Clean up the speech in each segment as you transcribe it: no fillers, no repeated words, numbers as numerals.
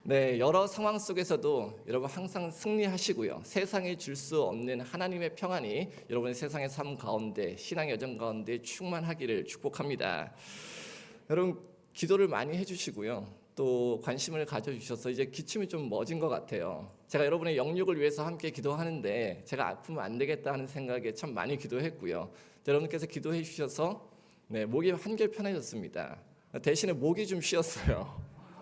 네, 여러 상황 속에서도 여러분 항상 승리하시고요. 세상에 줄 수 없는 하나님의 평안이 여러분의 세상의 삶 가운데, 신앙의 여정 가운데 충만하기를 축복합니다. 여러분 기도를 많이 해주시고요. 또 관심을 가져주셔서 이제 기침이 좀 멎은 것 같아요. 제가 여러분의 영육을 위해서 함께 기도하는데 제가 아프면 안 되겠다 하는 생각에 참 많이 기도했고요. 여러분께서 기도해 주셔서 목이 한결 편해졌습니다. 대신에 목이 좀 쉬었어요.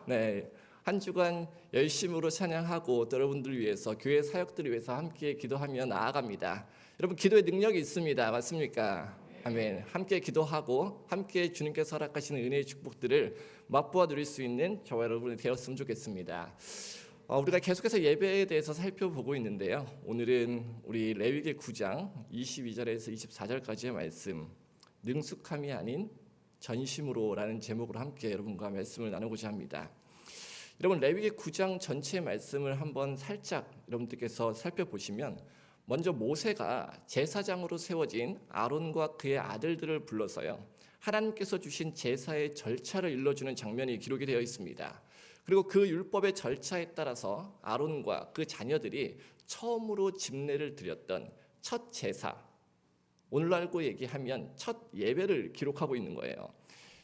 네. 한 주간 열심으로 찬양하고 또 여러분들을 위해서 교회 사역들을 위해서 함께 기도하며 나아갑니다. 여러분 기도의 능력이 있습니다. 맞습니까? 아멘. 함께 기도하고 함께 주님께서 허락하시는 은혜의 축복들을 맛보아 누릴 수 있는 저와 여러분이 되었으면 좋겠습니다. 우리가 계속해서 예배에 대해서 살펴보고 있는데요. 오늘은 우리 레위기 9장 22절에서 24절까지의 말씀, 능숙함이 아닌 전심으로라는 제목으로 함께 여러분과 말씀을 나누고자 합니다. 여러분 레위기 9장 전체의 말씀을 한번 살짝 여러분들께서 살펴보시면 먼저 모세가 제사장으로 세워진 아론과 그의 아들들을 불러서요, 하나님께서 주신 제사의 절차를 일러주는 장면이 기록이 되어 있습니다. 그리고 그 율법의 절차에 따라서 아론과 그 자녀들이 처음으로 집례를 드렸던 첫 제사, 오늘날로 얘기하면 첫 예배를 기록하고 있는 거예요.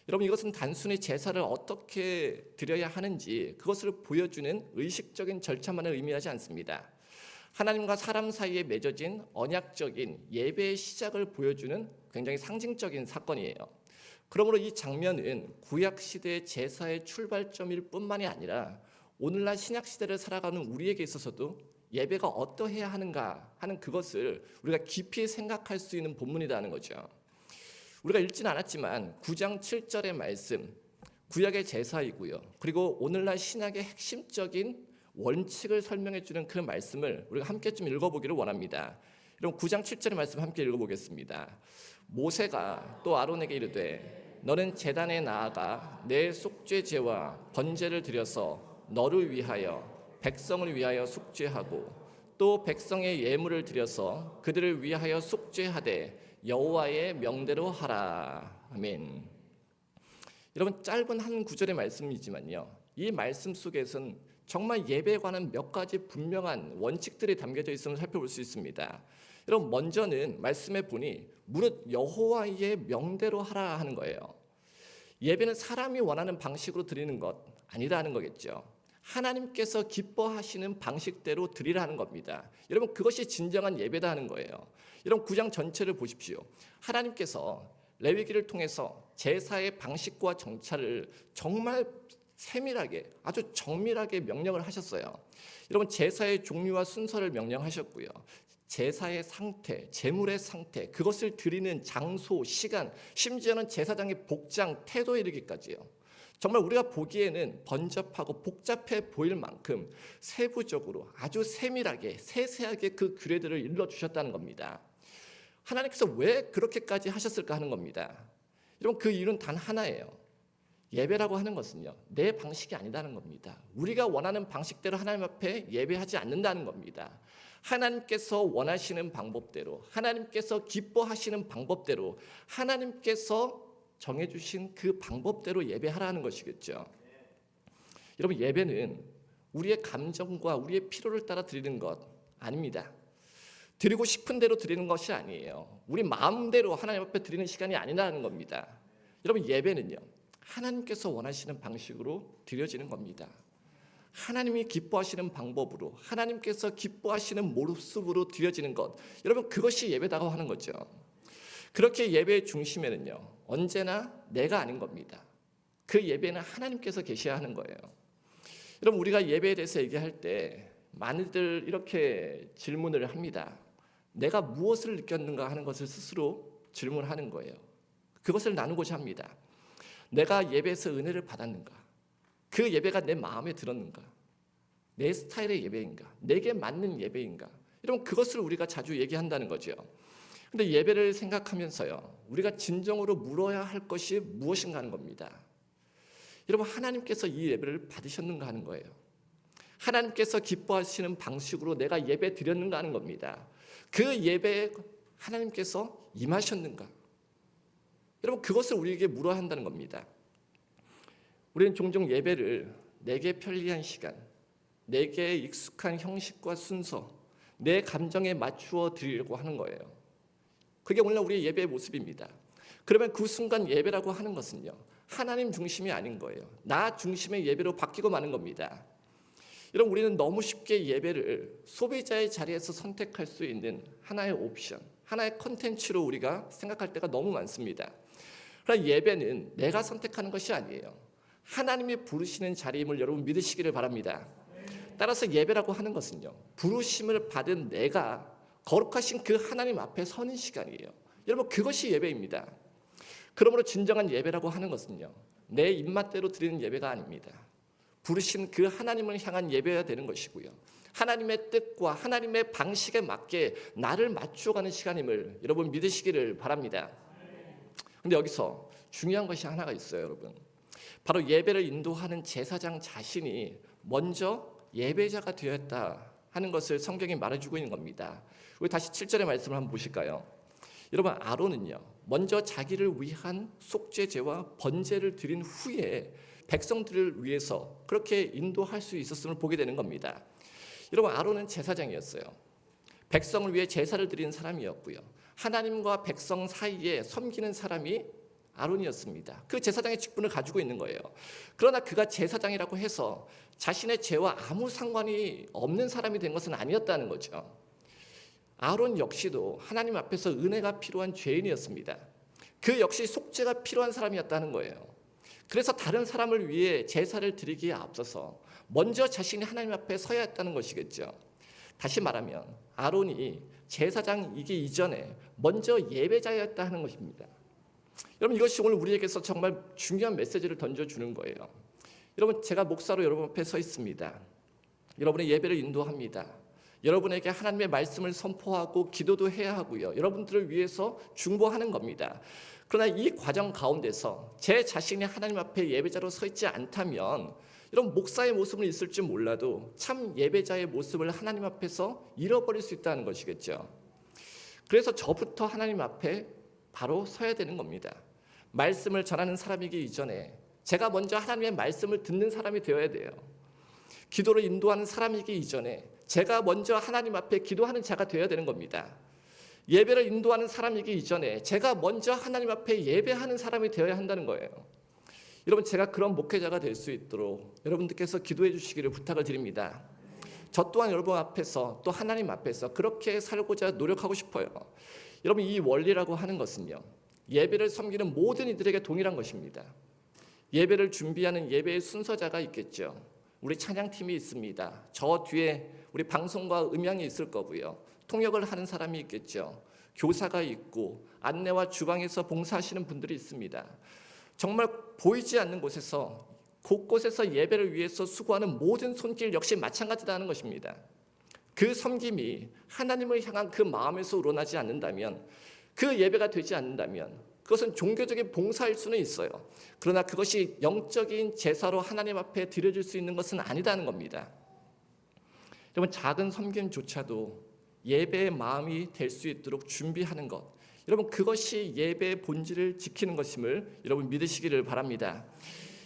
여러분 이것은 단순히 제사를 어떻게 드려야 하는지 그것을 보여주는 의식적인 절차만을 의미하지 않습니다. 하나님과 사람 사이에 맺어진 언약적인 예배의 시작을 보여주는 굉장히 상징적인 사건이에요. 그러므로 이 장면은 구약시대의 제사의 출발점일 뿐만이 아니라 오늘날 신약시대를 살아가는 우리에게 있어서도 예배가 어떠해야 하는가 하는 그것을 우리가 깊이 생각할 수 있는 본문이라는 거죠. 우리가 읽지는 않았지만 9장 7절의 말씀, 구약의 제사이고요. 그리고 오늘날 신약의 핵심적인 원칙을 설명해 주는 그 말씀을 우리가 함께 좀 읽어보기를 원합니다. 여러분 9장 7절의 말씀 함께 읽어보겠습니다. 모세가 또 아론에게 이르되 너는 제단에 나아가 내 속죄제와 번제를 드려서 너를 위하여 백성을 위하여 속죄하고 또 백성의 예물을 드려서 그들을 위하여 속죄하되 여호와의 명대로 하라. 아멘. 여러분 짧은 한 구절의 말씀이지만요, 이 말씀 속에서는 정말 예배에 관한 몇 가지 분명한 원칙들이 담겨져 있음을 살펴볼 수 있습니다. 여러분 먼저는 말씀에 보니 무릇 여호와의 명대로 하라 하는 거예요. 예배는 사람이 원하는 방식으로 드리는 것 아니라는 거겠죠. 하나님께서 기뻐하시는 방식대로 드리라는 겁니다. 여러분 그것이 진정한 예배다 하는 거예요. 여러분 9장 전체를 보십시오. 하나님께서 레위기를 통해서 제사의 방식과 정찰을 정말 세밀하게 아주 정밀하게 명령을 하셨어요. 여러분 제사의 종류와 순서를 명령하셨고요. 제사의 상태, 제물의 상태, 그것을 드리는 장소, 시간, 심지어는 제사장의 복장, 태도에 이르기까지요. 정말 우리가 보기에는 번잡하고 복잡해 보일 만큼 세부적으로 아주 세밀하게 세세하게 그 규례들을 일러주셨다는 겁니다. 하나님께서 왜 그렇게까지 하셨을까 하는 겁니다. 여러분 그 이유는 단 하나예요. 예배라고 하는 것은요, 내 방식이 아니라는 겁니다. 우리가 원하는 방식대로 하나님 앞에 예배하지 않는다는 겁니다. 하나님께서 원하시는 방법대로, 하나님께서 기뻐하시는 방법대로, 하나님께서 정해주신 그 방법대로 예배하라는 것이겠죠. 여러분 예배는 우리의 감정과 우리의 필요를 따라 드리는 것 아닙니다. 드리고 싶은 대로 드리는 것이 아니에요. 우리 마음대로 하나님 앞에 드리는 시간이 아니라는 겁니다. 여러분 예배는요, 하나님께서 원하시는 방식으로 드려지는 겁니다. 하나님이 기뻐하시는 방법으로, 하나님께서 기뻐하시는 모습으로 드려지는 것, 여러분 그것이 예배다고 하는 거죠. 그렇게 예배의 중심에는요, 언제나 내가 아닌 겁니다. 그 예배는 하나님께서 계셔야 하는 거예요. 여러분 우리가 예배에 대해서 얘기할 때 많이들 이렇게 질문을 합니다. 내가 무엇을 느꼈는가 하는 것을 스스로 질문하는 거예요. 그것을 나누고자 합니다. 내가 예배에서 은혜를 받았는가? 그 예배가 내 마음에 들었는가? 내 스타일의 예배인가? 내게 맞는 예배인가? 여러분 그것을 우리가 자주 얘기한다는 거죠. 근데 예배를 생각하면서요, 우리가 진정으로 물어야 할 것이 무엇인가 하는 겁니다. 여러분 하나님께서 이 예배를 받으셨는가 하는 거예요. 하나님께서 기뻐하시는 방식으로 내가 예배 드렸는가 하는 겁니다. 그 예배에 하나님께서 임하셨는가? 여러분 그것을 우리에게 물어야 한다는 겁니다. 우리는 종종 예배를 내게 편리한 시간, 내게 익숙한 형식과 순서, 내 감정에 맞추어 드리려고 하는 거예요. 그게 오늘날 우리의 예배의 모습입니다. 그러면 그 순간 예배라고 하는 것은요, 하나님 중심이 아닌 거예요. 나 중심의 예배로 바뀌고 마는 겁니다. 여러분, 우리는 너무 쉽게 예배를 소비자의 자리에서 선택할 수 있는 하나의 옵션, 하나의 컨텐츠로 우리가 생각할 때가 너무 많습니다. 그러나 예배는 내가 선택하는 것이 아니에요. 하나님이 부르시는 자리임을 여러분 믿으시기를 바랍니다. 따라서 예배라고 하는 것은요, 부르심을 받은 내가 거룩하신 그 하나님 앞에 서는 시간이에요. 여러분, 그것이 예배입니다. 그러므로 진정한 예배라고 하는 것은요, 내 입맛대로 드리는 예배가 아닙니다. 부르신 그 하나님을 향한 예배여야 되는 것이고요, 하나님의 뜻과 하나님의 방식에 맞게 나를 맞추어가는 시간임을 여러분 믿으시기를 바랍니다. 근데 여기서 중요한 것이 하나가 있어요, 여러분. 바로 예배를 인도하는 제사장 자신이 먼저 예배자가 되었다 하는 것을 성경이 말해주고 있는 겁니다. 우리 다시 7절의 말씀을 한번 보실까요? 여러분, 아론은요, 먼저 자기를 위한 속죄제와 번제를 드린 후에 백성들을 위해서 그렇게 인도할 수 있었음을 보게 되는 겁니다. 여러분, 아론은 제사장이었어요. 백성을 위해 제사를 드리는 사람이었고요, 하나님과 백성 사이에 섬기는 사람이 아론이었습니다. 그 제사장의 직분을 가지고 있는 거예요. 그러나 그가 제사장이라고 해서 자신의 죄와 아무 상관이 없는 사람이 된 것은 아니었다는 거죠. 아론 역시도 하나님 앞에서 은혜가 필요한 죄인이었습니다. 그 역시 속죄가 필요한 사람이었다는 거예요. 그래서 다른 사람을 위해 제사를 드리기에 앞서서 먼저 자신이 하나님 앞에 서야 했다는 것이겠죠. 다시 말하면 아론이 제사장이기 이전에 먼저 예배자였다 하는 것입니다. 여러분, 이것이 오늘 우리에게서 정말 중요한 메시지를 던져주는 거예요. 여러분, 제가 목사로 여러분 앞에 서 있습니다. 여러분의 예배를 인도합니다. 여러분에게 하나님의 말씀을 선포하고 기도도 해야 하고요, 여러분들을 위해서 중보하는 겁니다. 그러나 이 과정 가운데서 제 자신이 하나님 앞에 예배자로 서 있지 않다면 여러분, 목사의 모습은 있을지 몰라도 참 예배자의 모습을 하나님 앞에서 잃어버릴 수 있다는 것이겠죠. 그래서 저부터 하나님 앞에 바로 서야 되는 겁니다. 말씀을 전하는 사람이기 이전에 제가 먼저 하나님의 말씀을 듣는 사람이 되어야 돼요. 기도를 인도하는 사람이기 이전에 제가 먼저 하나님 앞에 기도하는 자가 되어야 되는 겁니다. 예배를 인도하는 사람이기 이전에 제가 먼저 하나님 앞에 예배하는 사람이 되어야 한다는 거예요. 여러분, 제가 그런 목회자가 될 수 있도록 여러분들께서 기도해 주시기를 부탁을 드립니다. 저 또한 여러분 앞에서 또 하나님 앞에서 그렇게 살고자 노력하고 싶어요. 여러분, 이 원리라고 하는 것은요, 예배를 섬기는 모든 이들에게 동일한 것입니다. 예배를 준비하는 예배의 순서자가 있겠죠. 우리 찬양팀이 있습니다. 저 뒤에 우리 방송과 음향이 있을 거고요, 통역을 하는 사람이 있겠죠. 교사가 있고 안내와 주방에서 봉사하시는 분들이 있습니다. 정말 보이지 않는 곳에서 곳곳에서 예배를 위해서 수고하는 모든 손길 역시 마찬가지다는 것입니다. 그 섬김이 하나님을 향한 그 마음에서 우러나지 않는다면, 그 예배가 되지 않는다면 그것은 종교적인 봉사일 수는 있어요. 그러나 그것이 영적인 제사로 하나님 앞에 드려질 수 있는 것은 아니다는 겁니다. 여러분, 작은 섬김조차도 예배의 마음이 될 수 있도록 준비하는 것, 여러분, 그것이 예배의 본질을 지키는 것임을 여러분 믿으시기를 바랍니다.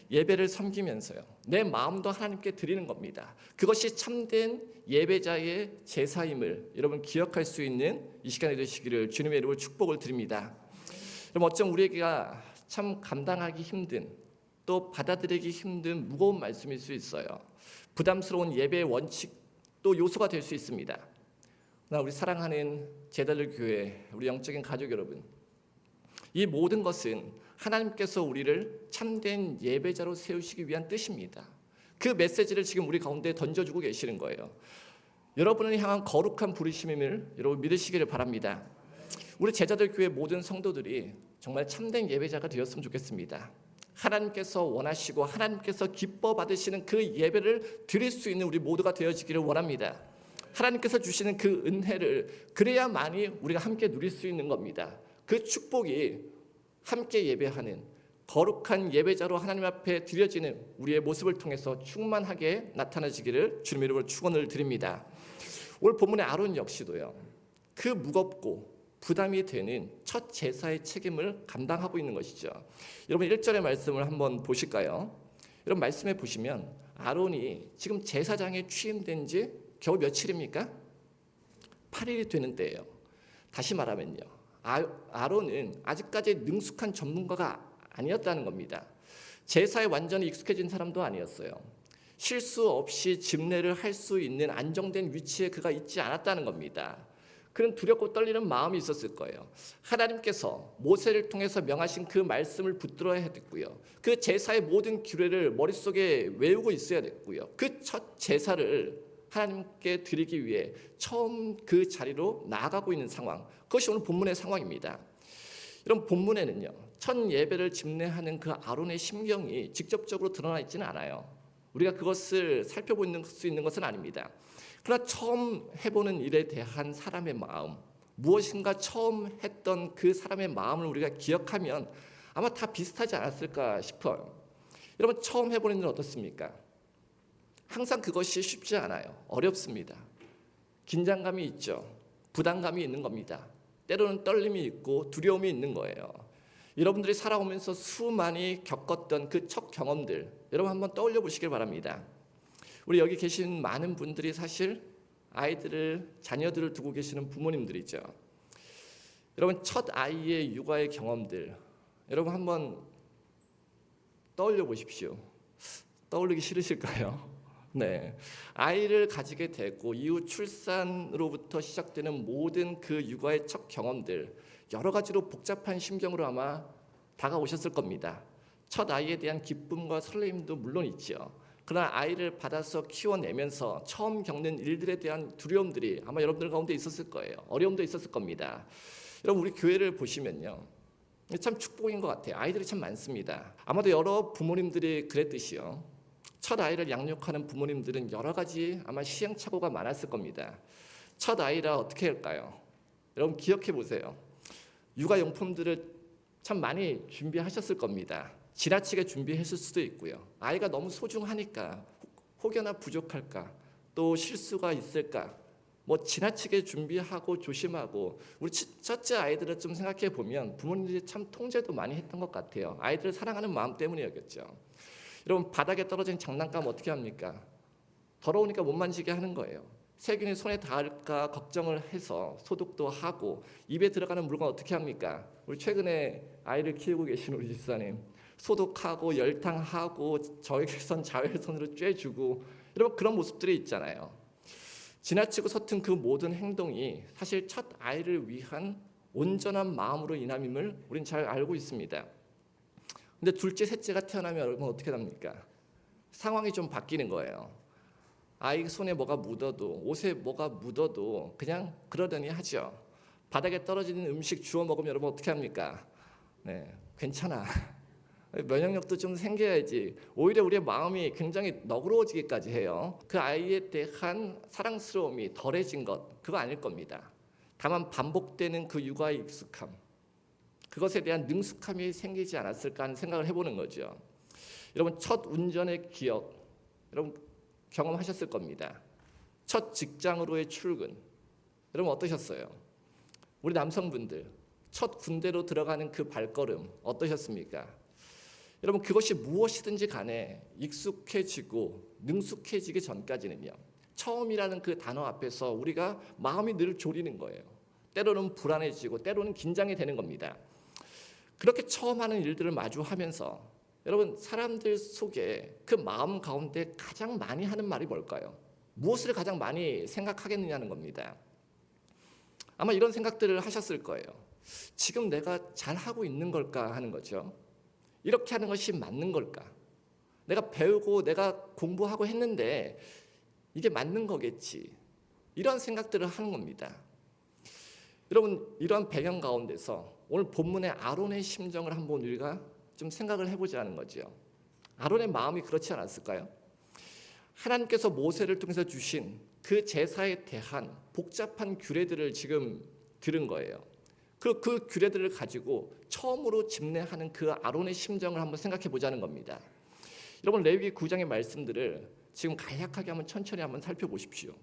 예배를 섬기면서요, 내 마음도 하나님께 드리는 겁니다. 그것이 참된 예배자의 제사임을 여러분 기억할 수 있는 이 시간이 되시기를 주님의 이름으로 축복을 드립니다. 여러분, 어쩜 우리가 참 감당하기 힘든, 또 받아들이기 힘든 무거운 말씀일 수 있어요. 부담스러운 예배의 원칙 또 요소가 될 수 있습니다. 그러나 우리 사랑하는 제달들 교회, 우리 영적인 가족 여러분, 이 모든 것은 하나님께서 우리를 참된 예배자로 세우시기 위한 뜻입니다. 그 메시지를 지금 우리 가운데 던져주고 계시는 거예요. 여러분을 향한 거룩한 부르심임을 여러분 믿으시기를 바랍니다. 우리 제자들 교회 모든 성도들이 정말 참된 예배자가 되었으면 좋겠습니다. 하나님께서 원하시고 하나님께서 기뻐 받으시는 그 예배를 드릴 수 있는 우리 모두가 되어지기를 원합니다. 하나님께서 주시는 그 은혜를 그래야만이 우리가 함께 누릴 수 있는 겁니다. 그 축복이 함께 예배하는 거룩한 예배자로 하나님 앞에 드려지는 우리의 모습을 통해서 충만하게 나타나지기를 주님의 이름으로 축원을 드립니다. 오늘 본문의 아론 역시도요, 그 무겁고 부담이 되는 첫 제사의 책임을 감당하고 있는 것이죠. 여러분, 1절의 말씀을 한번 보실까요? 여러분, 말씀해 보시면 아론이 지금 제사장에 취임된 지 겨우 며칠입니까? 8일이 되는 때예요. 다시 말하면요, 아론은 아직까지 능숙한 전문가가 아니었다는 겁니다. 제사에 완전히 익숙해진 사람도 아니었어요. 실수 없이 집례를 할 수 있는 안정된 위치에 그가 있지 않았다는 겁니다. 그는 두렵고 떨리는 마음이 있었을 거예요. 하나님께서 모세를 통해서 명하신 그 말씀을 붙들어야 됐고요. 그 제사의 모든 규례를 머릿속에 외우고 있어야 됐고요. 그 첫 제사를 하나님께 드리기 위해 처음 그 자리로 나아가고 있는 상황, 그것이 오늘 본문의 상황입니다. 이런 본문에는요, 첫 예배를 집례하는 그 아론의 심경이 직접적으로 드러나 있지는 않아요. 우리가 그것을 살펴볼 수 있는 것은 아닙니다. 그러나 처음 해보는 일에 대한 사람의 마음, 무엇인가 처음 했던 그 사람의 마음을 우리가 기억하면 아마 다 비슷하지 않았을까 싶어요. 여러분, 처음 해보는 일은 어떻습니까? 항상 그것이 쉽지 않아요. 어렵습니다. 긴장감이 있죠. 부담감이 있는 겁니다. 때로는 떨림이 있고 두려움이 있는 거예요. 여러분들이 살아오면서 수많이 겪었던 그 첫 경험들, 여러분 한번 떠올려 보시길 바랍니다. 우리 여기 계신 많은 분들이 사실 자녀들을 두고 계시는 부모님들이죠. 여러분, 첫 아이의 육아의 경험들, 여러분 한번 떠올려 보십시오. 떠올리기 싫으실까요? 네, 아이를 가지게 되고 이후 출산으로부터 시작되는 모든 그 육아의 첫 경험들, 여러 가지로 복잡한 심경으로 아마 다가오셨을 겁니다. 첫 아이에 대한 기쁨과 설레임도 물론 있죠. 그러나 아이를 받아서 키워내면서 처음 겪는 일들에 대한 두려움들이 아마 여러분들 가운데 있었을 거예요. 어려움도 있었을 겁니다. 여러분, 우리 교회를 보시면요, 참 축복인 것 같아요. 아이들이 참 많습니다. 아마도 여러 부모님들이 그랬듯이요, 첫 아이를 양육하는 부모님들은 여러 가지 아마 시행착오가 많았을 겁니다. 첫 아이라 어떻게 할까요? 여러분 기억해 보세요. 육아용품들을 참 많이 준비하셨을 겁니다. 지나치게 준비했을 수도 있고요. 아이가 너무 소중하니까 혹여나 부족할까, 또 실수가 있을까, 뭐 지나치게 준비하고 조심하고. 우리 첫째 아이들을 좀 생각해 보면 부모님들이 참 통제도 많이 했던 것 같아요. 아이들을 사랑하는 마음 때문이었겠죠. 여러분, 바닥에 떨어진 장난감 어떻게 합니까? 더러우니까 못 만지게 하는 거예요. 세균이 손에 닿을까 걱정을 해서 소독도 하고. 입에 들어가는 물건 어떻게 합니까? 우리 최근에 아이를 키우고 계신 우리 집사님, 소독하고 열탕하고 저에게선 자외선으로 쬐주고, 여러분 그런 모습들이 있잖아요. 지나치고 서툰 그 모든 행동이 사실 첫 아이를 위한 온전한 마음으로 인함임을 우린 잘 알고 있습니다. 근데 둘째, 셋째가 태어나면 여러분 어떻게 됩니까? 상황이 좀 바뀌는 거예요. 아이 손에 뭐가 묻어도, 옷에 뭐가 묻어도 그냥 그러려니 하죠. 바닥에 떨어지는 음식 주워 먹으면 여러분 어떻게 합니까? 네, 괜찮아. 면역력도 좀 생겨야지. 오히려 우리의 마음이 굉장히 너그러워지기까지 해요. 그 아이에 대한 사랑스러움이 덜해진 것, 그거 아닐 겁니다. 다만 반복되는 그 육아의 익숙함, 그것에 대한 능숙함이 생기지 않았을까 하는 생각을 해보는 거죠. 여러분, 첫 운전의 기억, 여러분 경험하셨을 겁니다. 첫 직장으로의 출근, 여러분 어떠셨어요? 우리 남성분들, 첫 군대로 들어가는 그 발걸음 어떠셨습니까? 여러분, 그것이 무엇이든지 간에 익숙해지고 능숙해지기 전까지는요, 처음이라는 그 단어 앞에서 우리가 마음이 늘 졸이는 거예요. 때로는 불안해지고 때로는 긴장이 되는 겁니다. 그렇게 처음 하는 일들을 마주하면서 여러분, 사람들 속에 그 마음 가운데 가장 많이 하는 말이 뭘까요? 무엇을 가장 많이 생각하겠느냐는 겁니다. 아마 이런 생각들을 하셨을 거예요. 지금 내가 잘하고 있는 걸까 하는 거죠. 이렇게 하는 것이 맞는 걸까? 내가 배우고 내가 공부하고 했는데 이게 맞는 거겠지. 이런 생각들을 하는 겁니다. 여러분, 이런 배경 가운데서 오늘 본문의 아론의 심정을 한번 우리가 좀 생각을 해보자는 거죠. 아론의 마음이 그렇지 않았을까요? 하나님께서 모세를 통해서 주신 그 제사에 대한 복잡한 규례들을 지금 들은 거예요. 그 규례들을 가지고 처음으로 집례하는 그 아론의 심정을 한번 생각해 보자는 겁니다. 여러분, 레위기 9장의 말씀들을 지금 간략하게 한번 천천히 한번 살펴보십시오.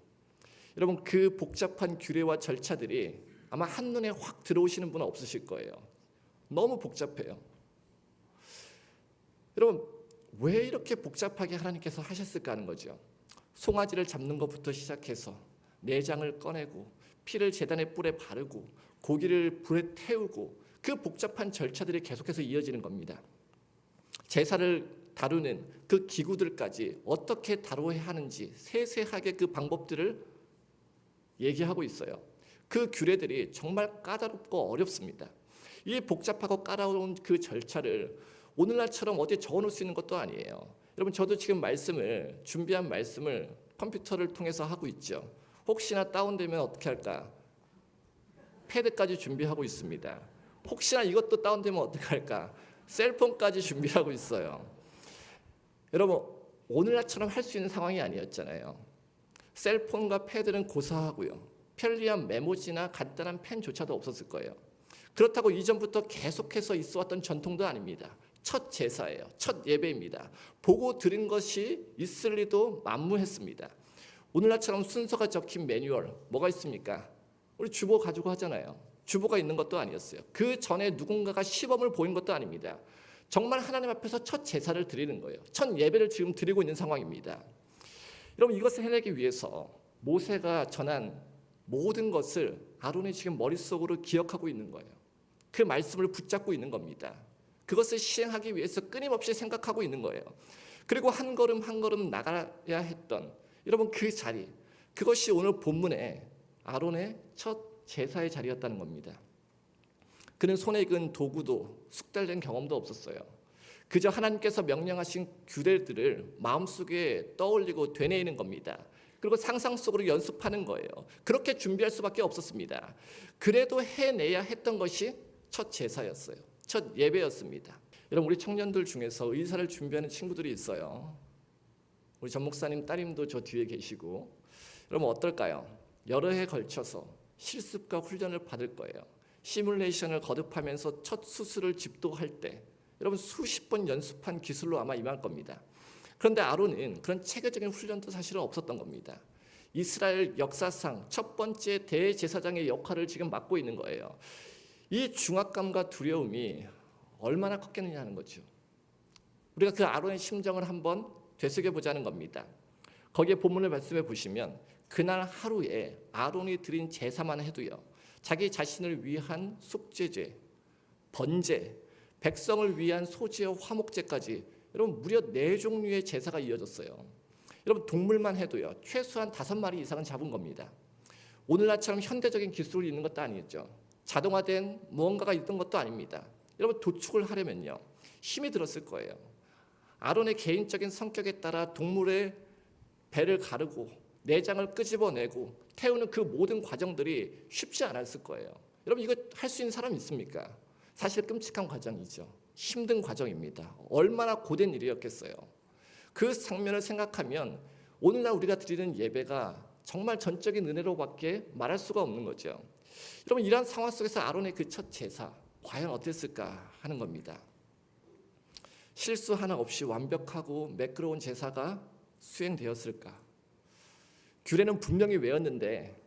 여러분, 그 복잡한 규례와 절차들이 아마 한눈에 확 들어오시는 분은 없으실 거예요. 너무 복잡해요. 여러분, 왜 이렇게 복잡하게 하나님께서 하셨을까 하는 거죠. 송아지를 잡는 것부터 시작해서 내장을 꺼내고 피를 제단의 뿔에 바르고 고기를 불에 태우고 그 복잡한 절차들이 계속해서 이어지는 겁니다. 제사를 다루는 그 기구들까지 어떻게 다뤄야 하는지 세세하게 그 방법들을 얘기하고 있어요. 그 규례들이 정말 까다롭고 어렵습니다. 이 복잡하고 까다로운 그 절차를 오늘날처럼 어디에 적어놓을 수 있는 것도 아니에요. 여러분, 저도 지금 준비한 말씀을 컴퓨터를 통해서 하고 있죠. 혹시나 다운되면 어떻게 할까? 패드까지 준비하고 있습니다. 혹시나 이것도 다운되면 어떻게 할까? 셀폰까지 준비하고 있어요. 여러분, 오늘날처럼 할 수 있는 상황이 아니었잖아요. 셀폰과 패드는 고사하고요. 편리한 메모지나 간단한 펜조차도 없었을 거예요. 그렇다고 이전부터 계속해서 있어왔던 전통도 아닙니다. 첫 제사예요. 첫 예배입니다. 보고 드린 것이 있을 리도 만무했습니다. 오늘날처럼 순서가 적힌 매뉴얼 뭐가 있습니까? 우리 주보 가지고 하잖아요. 주보가 있는 것도 아니었어요. 그 전에 누군가가 시범을 보인 것도 아닙니다. 정말 하나님 앞에서 첫 제사를 드리는 거예요. 첫 예배를 지금 드리고 있는 상황입니다. 여러분, 이것을 해내기 위해서 모세가 전한 모든 것을 아론이 지금 머릿속으로 기억하고 있는 거예요. 그 말씀을 붙잡고 있는 겁니다. 그것을 시행하기 위해서 끊임없이 생각하고 있는 거예요. 그리고 한 걸음 한 걸음 나가야 했던 여러분 그 자리, 그것이 오늘 본문에 아론의 첫 제사의 자리였다는 겁니다. 그는 손에 익은 도구도 숙달된 경험도 없었어요. 그저 하나님께서 명령하신 규례들을 마음속에 떠올리고 되뇌이는 겁니다. 그리고 상상 속으로 연습하는 거예요. 그렇게 준비할 수밖에 없었습니다. 그래도 해내야 했던 것이 첫 제사였어요. 첫 예배였습니다. 여러분, 우리 청년들 중에서 의사를 준비하는 친구들이 있어요. 우리 전 목사님 따님도 저 뒤에 계시고. 여러분, 어떨까요? 여러 해 걸쳐서 실습과 훈련을 받을 거예요. 시뮬레이션을 거듭하면서 첫 수술을 집도할 때 여러분 수십 번 연습한 기술로 아마 임할 겁니다. 그런데 아론은 그런 체계적인 훈련도 사실은 없었던 겁니다. 이스라엘 역사상 첫 번째 대제사장의 역할을 지금 맡고 있는 거예요. 이 중압감과 두려움이 얼마나 컸겠느냐 하는 거죠. 우리가 그 아론의 심정을 한번 되새겨보자는 겁니다. 거기에 본문을 말씀해 보시면 그날 하루에 아론이 드린 제사만 해도요, 자기 자신을 위한 속죄제, 번제, 백성을 위한 소제와 화목제까지 여러분 무려 4종류의 제사가 이어졌어요. 여러분, 동물만 해도요 최소한 5마리 이상은 잡은 겁니다. 오늘날처럼 현대적인 기술이 있는 것도 아니었죠. 자동화된 무언가가 있던 것도 아닙니다. 여러분, 도축을 하려면요 힘이 들었을 거예요. 아론의 개인적인 성격에 따라 동물의 배를 가르고 내장을 끄집어내고 태우는 그 모든 과정들이 쉽지 않았을 거예요. 여러분, 이거 할 수 있는 사람이 있습니까? 사실 끔찍한 과정이죠. 힘든 과정입니다. 얼마나 고된 일이었겠어요. 그 장면을 생각하면 오늘날 우리가 드리는 예배가 정말 전적인 은혜로밖에 말할 수가 없는 거죠. 여러분, 이런 상황 속에서 아론의 그 첫 제사 과연 어땠을까 하는 겁니다. 실수 하나 없이 완벽하고 매끄러운 제사가 수행되었을까? 규례는 분명히 외웠는데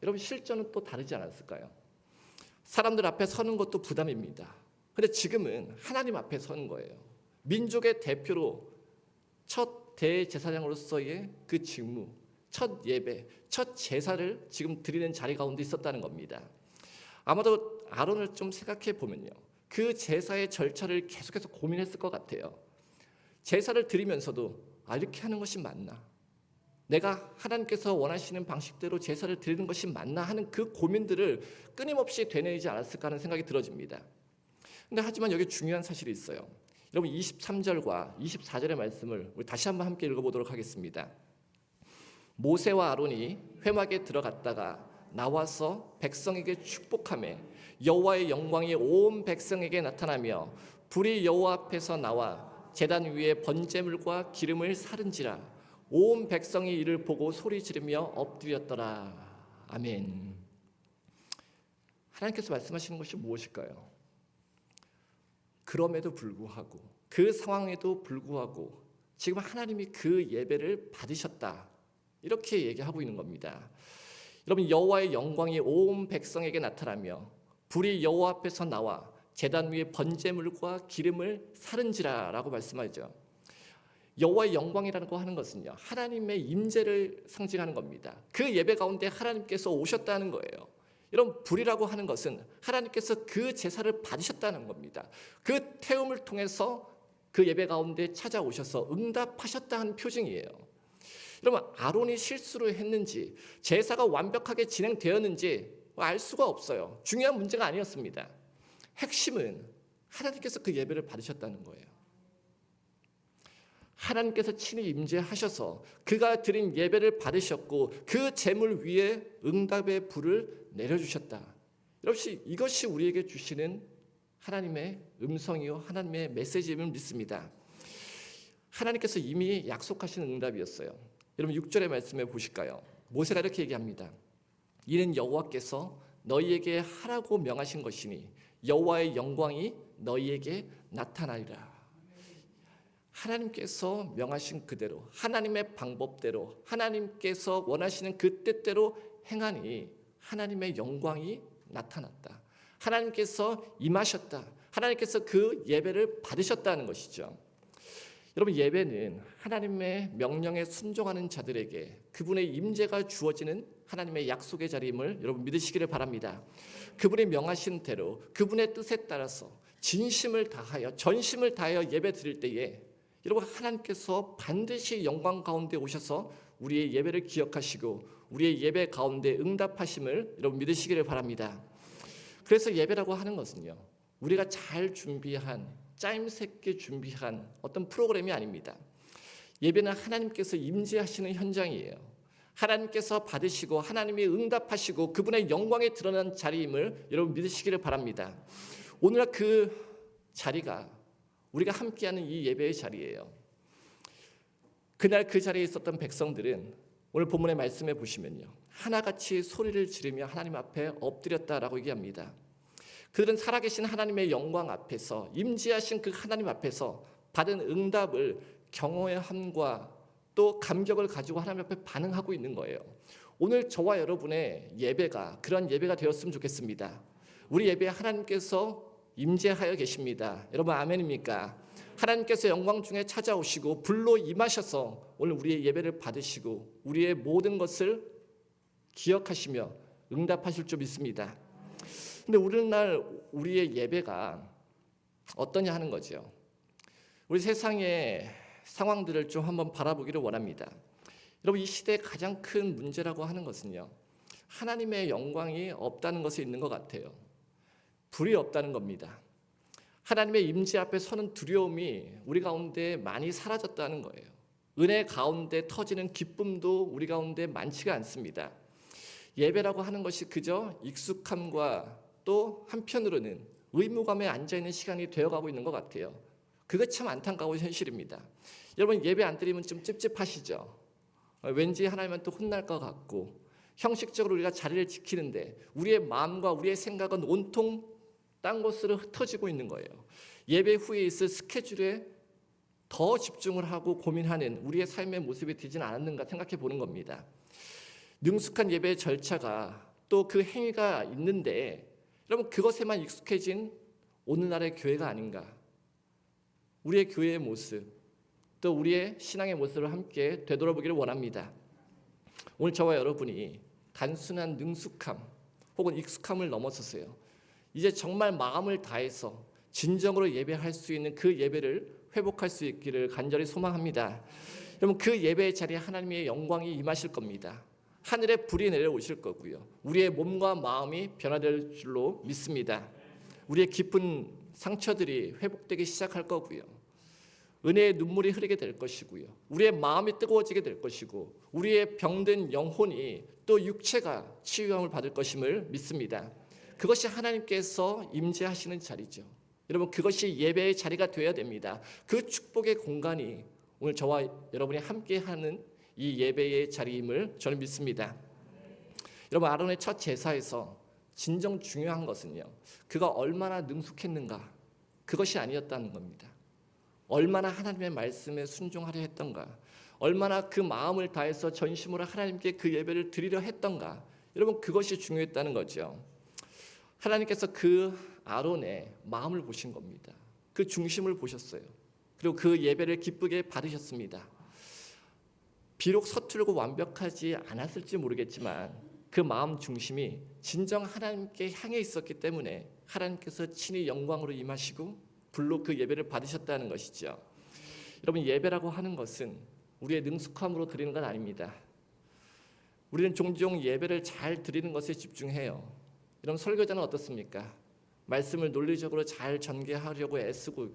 여러분 실전은 또 다르지 않았을까요? 사람들 앞에 서는 것도 부담입니다. 그런데 지금은 하나님 앞에 서는 거예요. 민족의 대표로 첫 대제사장으로서의 그 직무, 첫 예배, 첫 제사를 지금 드리는 자리 가운데 있었다는 겁니다. 아마도 아론을 좀 생각해 보면요, 그 제사의 절차를 계속해서 고민했을 것 같아요. 제사를 드리면서도 이렇게 하는 것이 맞나? 내가 하나님께서 원하시는 방식대로 제사를 드리는 것이 맞나 하는 그 고민들을 끊임없이 되뇌이지 않았을까 하는 생각이 들어집니다. 근데 하지만 여기 중요한 사실이 있어요. 여러분, 23절과 24절의 말씀을 우리 다시 한번 함께 읽어보도록 하겠습니다. 모세와 아론이 회막에 들어갔다가 나와서 백성에게 축복하며 여호와의 영광이 온 백성에게 나타나며 불이 여호와 앞에서 나와 제단 위에 번제물과 기름을 사른지라 온 백성이 이를 보고 소리 지르며 엎드렸더라. 아멘. 하나님께서 말씀하시는 것이 무엇일까요? 그럼에도 불구하고, 그 상황에도 불구하고 지금 하나님이 그 예배를 받으셨다, 이렇게 얘기하고 있는 겁니다. 여러분, 여호와의 영광이 온 백성에게 나타나며 불이 여호와 앞에서 나와 제단 위에 번제물과 기름을 사른지라라고 말씀하죠. 여호와의 영광이라고 하는 것은요, 하나님의 임재를 상징하는 겁니다. 그 예배 가운데 하나님께서 오셨다는 거예요. 이런 불이라고 하는 것은 하나님께서 그 제사를 받으셨다는 겁니다. 그 태움을 통해서 그 예배 가운데 찾아오셔서 응답하셨다는 표징이에요. 여러분, 아론이 실수를 했는지 제사가 완벽하게 진행되었는지 알 수가 없어요. 중요한 문제가 아니었습니다. 핵심은 하나님께서 그 예배를 받으셨다는 거예요. 하나님께서 친히 임재하셔서 그가 드린 예배를 받으셨고 그 제물 위에 응답의 불을 내려주셨다. 여러분, 이것이 우리에게 주시는 하나님의 음성이요, 하나님의 메시지임을 믿습니다. 하나님께서 이미 약속하신 응답이었어요. 여러분, 6절의 말씀에 보실까요? 모세가 이렇게 얘기합니다. 이는 여호와께서 너희에게 하라고 명하신 것이니 여호와의 영광이 너희에게 나타나리라. 하나님께서 명하신 그대로, 하나님의 방법대로, 하나님께서 원하시는 그 뜻대로 행하니 하나님의 영광이 나타났다. 하나님께서 임하셨다. 하나님께서 그 예배를 받으셨다는 것이죠. 여러분, 예배는 하나님의 명령에 순종하는 자들에게 그분의 임재가 주어지는 하나님의 약속의 자리임을 여러분 믿으시기를 바랍니다. 그분이 명하신 대로 그분의 뜻에 따라서 진심을 다하여 전심을 다하여 예배 드릴 때에 여러분, 하나님께서 반드시 영광 가운데 오셔서 우리의 예배를 기억하시고 우리의 예배 가운데 응답하심을 여러분 믿으시기를 바랍니다. 그래서 예배라고 하는 것은요, 우리가 잘 준비한 짜임새 있게 준비한 어떤 프로그램이 아닙니다. 예배는 하나님께서 임재하시는 현장이에요. 하나님께서 받으시고 하나님이 응답하시고 그분의 영광에 드러난 자리임을 여러분 믿으시기를 바랍니다. 오늘날 그 자리가 우리가 함께하는 이 예배의 자리예요. 그날 그 자리에 있었던 백성들은 오늘 본문의 말씀에 보시면요, 하나같이 소리를 지르며 하나님 앞에 엎드렸다라고 얘기합니다. 그들은 살아계신 하나님의 영광 앞에서, 임재하신 그 하나님 앞에서 받은 응답을 경외함과 또 감격을 가지고 하나님 앞에 반응하고 있는 거예요. 오늘 저와 여러분의 예배가 그런 예배가 되었으면 좋겠습니다. 우리 예배에 하나님께서 임재하여 계십니다. 여러분, 아멘입니까? 하나님께서 영광 중에 찾아오시고 불로 임하셔서 오늘 우리의 예배를 받으시고 우리의 모든 것을 기억하시며 응답하실 줄 믿습니다. 근데 오늘날 우리의 예배가 어떠냐 하는 거죠. 우리 세상의 상황들을 좀 한번 바라보기를 원합니다. 여러분, 이 시대의 가장 큰 문제라고 하는 것은요, 하나님의 영광이 없다는 것에 있는 것 같아요. 불이 없다는 겁니다. 하나님의 임재 앞에 서는 두려움이 우리 가운데 많이 사라졌다는 거예요. 은혜 가운데 터지는 기쁨도 우리 가운데 많지가 않습니다. 예배라고 하는 것이 그저 익숙함과 또 한편으로는 의무감에 앉아있는 시간이 되어가고 있는 것 같아요. 그거 참 안타까운 현실입니다. 여러분, 예배 안 드리면 좀 찝찝하시죠? 왠지 하나님은 또 혼날 것 같고, 형식적으로 우리가 자리를 지키는데 우리의 마음과 우리의 생각은 온통 딴 곳으로 흩어지고 있는 거예요. 예배 후에 있을 스케줄에 더 집중을 하고 고민하는 우리의 삶의 모습이 되지는 않았는가 생각해 보는 겁니다. 능숙한 예배의 절차가 또 그 행위가 있는데 여러분, 그것에만 익숙해진 오늘날의 교회가 아닌가. 우리의 교회의 모습, 또 우리의 신앙의 모습을 함께 되돌아보기를 원합니다. 오늘 저와 여러분이 단순한 능숙함 혹은 익숙함을 넘어서서요, 이제 정말 마음을 다해서 진정으로 예배할 수 있는 그 예배를 회복할 수 있기를 간절히 소망합니다. 여러분, 그 예배의 자리에 하나님의 영광이 임하실 겁니다. 하늘의 불이 내려오실 거고요, 우리의 몸과 마음이 변화될 줄로 믿습니다. 우리의 깊은 상처들이 회복되기 시작할 거고요, 은혜의 눈물이 흐르게 될 것이고요, 우리의 마음이 뜨거워지게 될 것이고, 우리의 병든 영혼이 또 육체가 치유함을 받을 것임을 믿습니다. 그것이 하나님께서 임재하시는 자리죠. 여러분, 그것이 예배의 자리가 되어야 됩니다. 그 축복의 공간이 오늘 저와 여러분이 함께하는 이 예배의 자리임을 저는 믿습니다. 여러분, 아론의 첫 제사에서 진정 중요한 것은요, 그가 얼마나 능숙했는가, 그것이 아니었다는 겁니다. 얼마나 하나님의 말씀에 순종하려 했던가, 얼마나 그 마음을 다해서 전심으로 하나님께 그 예배를 드리려 했던가, 여러분, 그것이 중요했다는 거죠. 하나님께서 그 아론의 마음을 보신 겁니다. 그 중심을 보셨어요. 그리고 그 예배를 기쁘게 받으셨습니다. 비록 서툴고 완벽하지 않았을지 모르겠지만 그 마음 중심이 진정 하나님께 향해 있었기 때문에 하나님께서 친히 영광으로 임하시고 불로 그 예배를 받으셨다는 것이죠. 여러분, 예배라고 하는 것은 우리의 능숙함으로 드리는 건 아닙니다. 우리는 종종 예배를 잘 드리는 것에 집중해요. 이런 설교자는 어떻습니까? 말씀을 논리적으로 잘 전개하려고 애쓰고,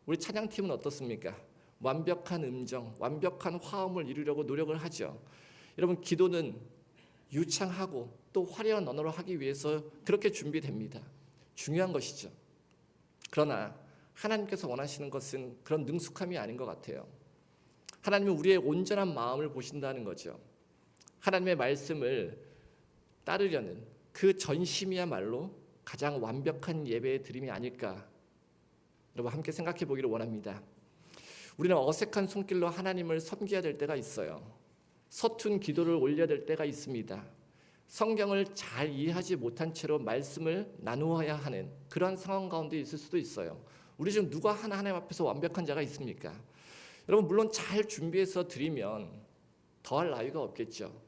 우리 찬양팀은 어떻습니까? 완벽한 음정, 완벽한 화음을 이루려고 노력을 하죠. 여러분, 기도는 유창하고 또 화려한 언어로 하기 위해서 그렇게 준비됩니다. 중요한 것이죠. 그러나 하나님께서 원하시는 것은 그런 능숙함이 아닌 것 같아요. 하나님은 우리의 온전한 마음을 보신다는 거죠. 하나님의 말씀을 따르려는 그 전심이야말로 가장 완벽한 예배의 드림이 아닐까. 여러분, 함께 생각해 보기를 원합니다. 우리는 어색한 손길로 하나님을 섬겨야 될 때가 있어요. 서툰 기도를 올려야 될 때가 있습니다. 성경을 잘 이해하지 못한 채로 말씀을 나누어야 하는 그런 상황 가운데 있을 수도 있어요. 우리 중 누가 하나님 앞에서 완벽한 자가 있습니까? 여러분, 물론 잘 준비해서 드리면 더할 나위가 없겠죠.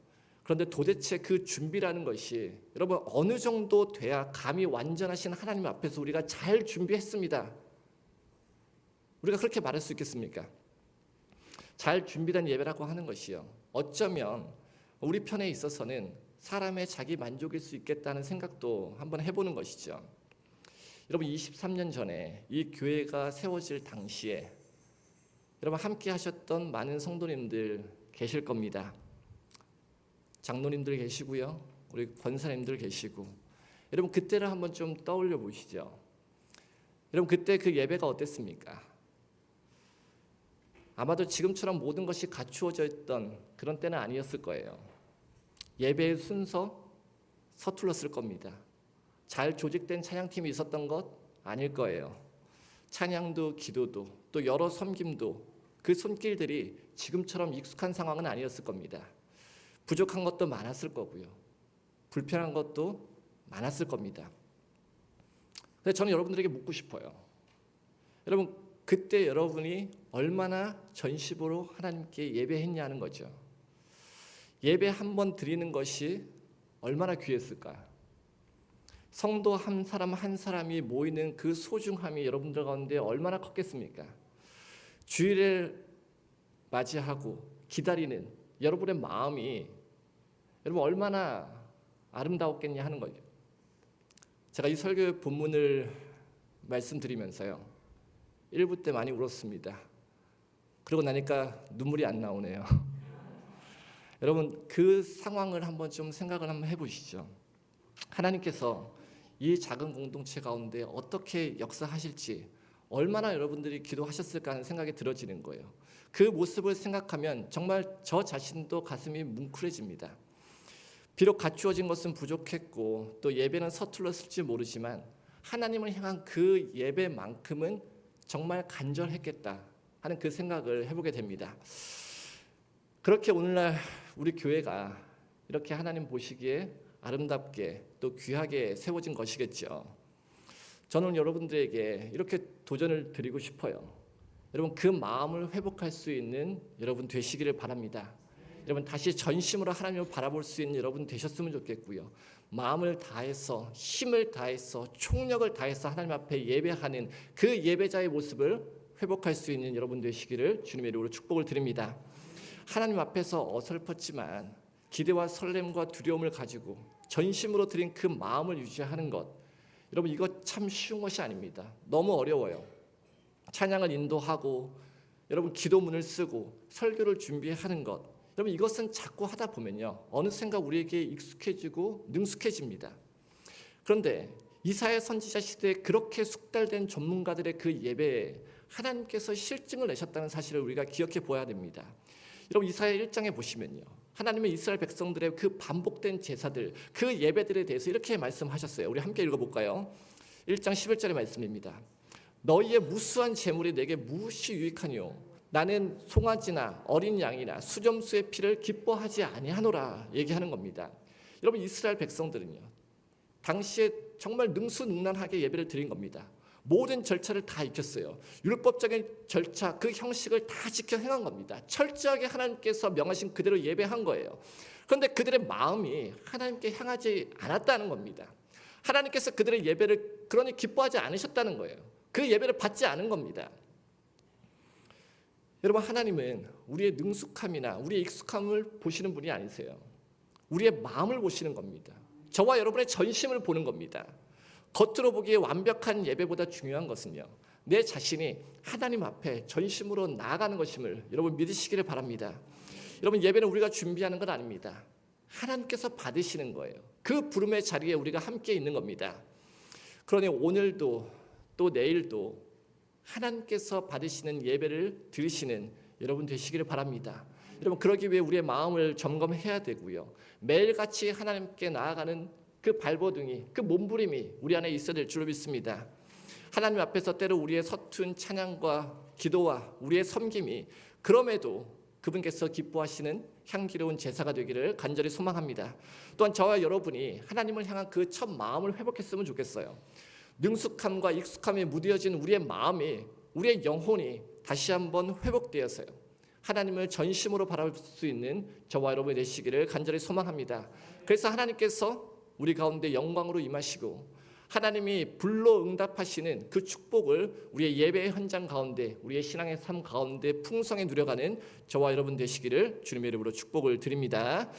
그런데 도대체 그 준비라는 것이 여러분 어느 정도 돼야 감히 완전하신 하나님 앞에서 우리가 잘 준비했습니다, 우리가 그렇게 말할 수 있겠습니까? 잘 준비된 예배라고 하는 것이요, 어쩌면 우리 편에 있어서는 사람의 자기 만족일 수 있겠다는 생각도 한번 해보는 것이죠. 여러분, 23년 전에 이 교회가 세워질 당시에 여러분 함께 하셨던 많은 성도님들 계실 겁니다. 장로님들 계시고요, 우리 권사님들 계시고, 여러분 그때를 한번 좀 떠올려 보시죠. 여러분 그때 그 예배가 어땠습니까? 아마도 지금처럼 모든 것이 갖추어져 있던 그런 때는 아니었을 거예요. 예배의 순서 서툴렀을 겁니다. 잘 조직된 찬양팀이 있었던 것 아닐 거예요. 찬양도 기도도 또 여러 섬김도 그 손길들이 지금처럼 익숙한 상황은 아니었을 겁니다. 부족한 것도 많았을 거고요, 불편한 것도 많았을 겁니다. 근데 저는 여러분들에게 묻고 싶어요. 여러분 그때 여러분이 얼마나 전심으로 하나님께 예배했냐는 거죠. 예배 한 번 드리는 것이 얼마나 귀했을까? 성도 한 사람 한 사람이 모이는 그 소중함이 여러분들 가운데 얼마나 컸겠습니까? 주일을 맞이하고 기다리는 여러분의 마음이 여러분 얼마나 아름다웠겠냐 하는 거죠. 제가 이 설교 본문을 말씀드리면서요, 1부 때 많이 울었습니다. 그러고 나니까 눈물이 안 나오네요. 여러분 그 상황을 한번 좀 생각을 한번 해보시죠. 하나님께서 이 작은 공동체 가운데 어떻게 역사하실지 얼마나 여러분들이 기도하셨을까 하는 생각이 들어지는 거예요. 그 모습을 생각하면 정말 저 자신도 가슴이 뭉클해집니다. 비록 갖추어진 것은 부족했고 또 예배는 서툴렀을지 모르지만 하나님을 향한 그 예배만큼은 정말 간절했겠다 하는 그 생각을 해보게 됩니다. 그렇게 오늘날 우리 교회가 이렇게 하나님 보시기에 아름답게 또 귀하게 세워진 것이겠죠. 저는 여러분들에게 이렇게 도전을 드리고 싶어요. 여러분 그 마음을 회복할 수 있는 여러분 되시기를 바랍니다. 여러분 다시 전심으로 하나님을 바라볼 수 있는 여러분 되셨으면 좋겠고요. 마음을 다해서 힘을 다해서 총력을 다해서 하나님 앞에 예배하는 그 예배자의 모습을 회복할 수 있는 여러분 되시기를 주님의 이름으로 축복을 드립니다. 하나님 앞에서 어설펐지만 기대와 설렘과 두려움을 가지고 전심으로 드린 그 마음을 유지하는 것, 여러분 이거 참 쉬운 것이 아닙니다. 너무 어려워요. 찬양을 인도하고 여러분 기도문을 쓰고 설교를 준비하는 것, 여러분 이것은 자꾸 하다 보면요 어느샌가 우리에게 익숙해지고 능숙해집니다. 그런데 이사야 선지자 시대에 그렇게 숙달된 전문가들의 그 예배에 하나님께서 실증을 내셨다는 사실을 우리가 기억해 보아야 됩니다. 여러분 이사야 1장에 보시면요, 하나님의 이스라엘 백성들의 그 반복된 제사들, 그 예배들에 대해서 이렇게 말씀하셨어요. 우리 함께 읽어볼까요? 1장 11절의 말씀입니다. 너희의 무수한 재물이 내게 무엇이 유익하뇨? 나는 송아지나 어린 양이나 수점수의 피를 기뻐하지 아니하노라 얘기하는 겁니다. 여러분 이스라엘 백성들은요 당시에 정말 능수능란하게 예배를 드린 겁니다. 모든 절차를 다 익혔어요. 율법적인 절차, 그 형식을 다 지켜 행한 겁니다. 철저하게 하나님께서 명하신 그대로 예배한 거예요. 그런데 그들의 마음이 하나님께 향하지 않았다는 겁니다. 하나님께서 그들의 예배를 그러니 기뻐하지 않으셨다는 거예요. 그 예배를 받지 않은 겁니다. 여러분, 하나님은 우리의 능숙함이나 우리의 익숙함을 보시는 분이 아니세요. 우리의 마음을 보시는 겁니다. 저와 여러분의 전심을 보는 겁니다. 겉으로 보기에 완벽한 예배보다 중요한 것은요, 내 자신이 하나님 앞에 전심으로 나아가는 것임을 여러분 믿으시기를 바랍니다. 여러분, 예배는 우리가 준비하는 건 아닙니다. 하나님께서 받으시는 거예요. 그 부름의 자리에 우리가 함께 있는 겁니다. 그러니 오늘도 또 내일도 하나님께서 받으시는 예배를 드리시는 여러분 되시기를 바랍니다. 여러분, 그러기 위해 우리의 마음을 점검해야 되고요, 매일같이 하나님께 나아가는 그 발버둥이, 그 몸부림이 우리 안에 있어야 될 줄로 믿습니다. 하나님 앞에서 때로 우리의 서툰 찬양과 기도와 우리의 섬김이 그럼에도 그분께서 기뻐하시는 향기로운 제사가 되기를 간절히 소망합니다. 또한 저와 여러분이 하나님을 향한 그 첫 마음을 회복했으면 좋겠어요. 능숙함과 익숙함에 무뎌진 우리의 마음이, 우리의 영혼이 다시 한번 회복되어서요, 하나님을 전심으로 바라볼 수 있는 저와 여러분이 되시기를 간절히 소망합니다. 그래서 하나님께서 우리 가운데 영광으로 임하시고 하나님이 불로 응답하시는 그 축복을 우리의 예배의 현장 가운데, 우리의 신앙의 삶 가운데 풍성히 누려가는 저와 여러분 되시기를 주님의 이름으로 축복을 드립니다.